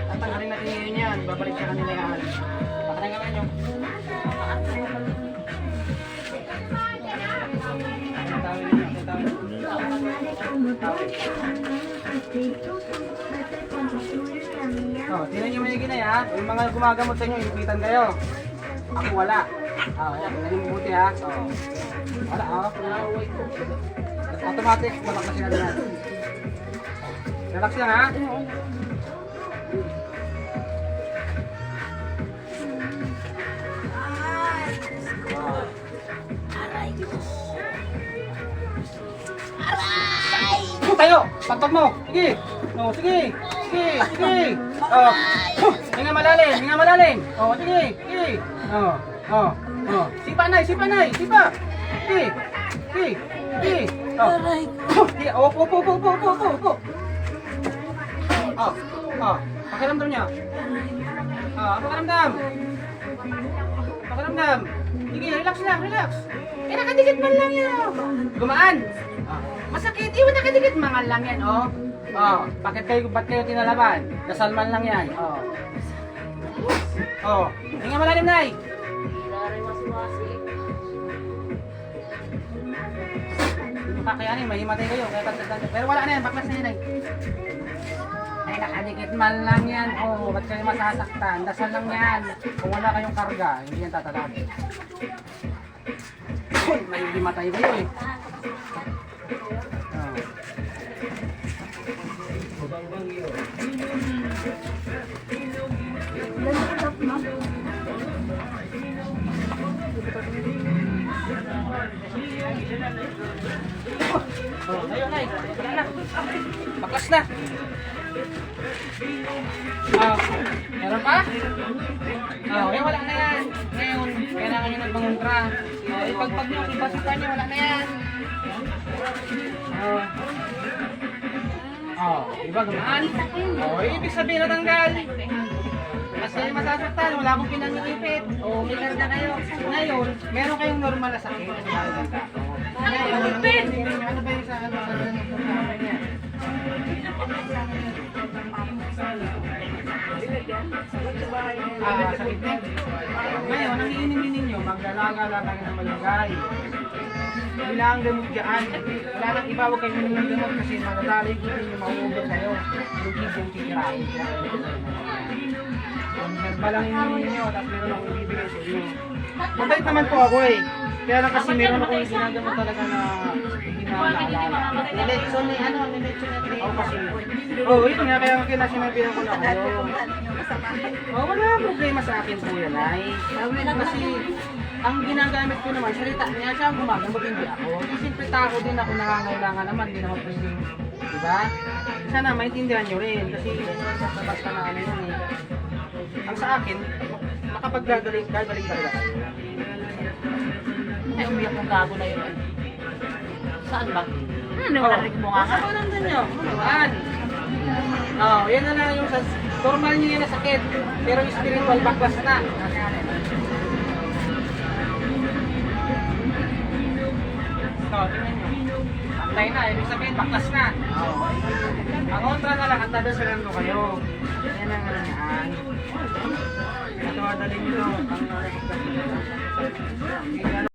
Tatanggalin natin ngayon yan. Babalik sa kanila yan. Patanggalan nyo. Oh, tingnan nyo maigi na yan. Yung mga gumagamot sa inyo, ilipitan kayo. Ako wala. Ayan, tingnan nyo mabuti ha. Wala, automatic, malaklasin natin yan. Relax lang ha. Tayo! Pagpag mo! Sige! Oh, sige! Sige! Sige! Oh! Hinga malalim! Hinga malalim! Oh, sige! Sige! Oh! Oh! Oh! Sipa nay! Sipa nay! Sipa! Sige! Sige! Sige! Oh! Sige! Opo! Opo! Opo! Opo! Opo! Opo! Oh! Oh! Pakiramdam niya! Oh! Pakiramdam! Pakiramdam! Sige! Relax lang! Relax! Eh, nakadikit man lang yan! Gumaan! Masakit, iwan nakadikit, mga lang yan, oh. Oh, bakit ba't kayo tinalaban? Kasalman lang yan, oh. Oh, hinga malalim, Nay. Hindi pa kayanin, mahimatay kayo. Pero wala na yan, baklas na yan, Nay. Ay, nakadikit man lang yan, oh. Ba't kayo masasaktan? Dasal lang yan. Kung wala kayong karga, hindi yan tatalabin. May himatay kayo, eh. Oh, ayun, Nay. Wala na. Baklas na. Meron pa? Wala na yan. Ngayon, kailangan nyo nagpangontra. Ipagpag nyo, ipasukan nyo, wala na yan. Diba gumaan? Ibig sabihin natanggal. Kasi masasaktan, wala akong pinangipit. May karga kayo. Ngayon, meron kayong normal na sakit. Ngayon, ano ba yung sa ano? Sakit din. Ngayon, ang iinimin ninyo, maglalaga-laga ng malagay. Wala ang gamot dyan. Wala nang iba, huwag kayo ng gamot kasi madadali ko din yung mauubos sa'yo. Yung yung titirahin dyan. Balangin ninyo, tapos meron akong ibibigay sa inyo. Mabait naman po ako eh. Kaya lang kasi meron akong ginagamot talaga na hinaalala. Niletsyon eh, niletsyon na trip. Kasi, yun nga, kaya kinasinabihan ko na ako. Wala problema sa akin po yan ay. Kasi, ang ginagamit ko naman, salita niya, siya ang gumagamot, hindi ako. Siyempre tao din ako, nangangailangan naman, hindi naman pwedeng, diba? Sana maintindihan nyo rin, kasi basta na ano yun eh. Ang sa akin, makapag-gagaling talaga. Ay, umiyak mong gago na yun. Saan ba? Narinig mo nga nga? Ako lang din nyo. Yan na lang yung normal nyo yan na sakit. Pero yung spiritual baklas na. Tingnan nyo. Antay na, ibig sabihin baklas na. Ang kontra na lang, ang tadasalan ko kayo. Yan ang ano yan. Ito, dalhin nyo. Ang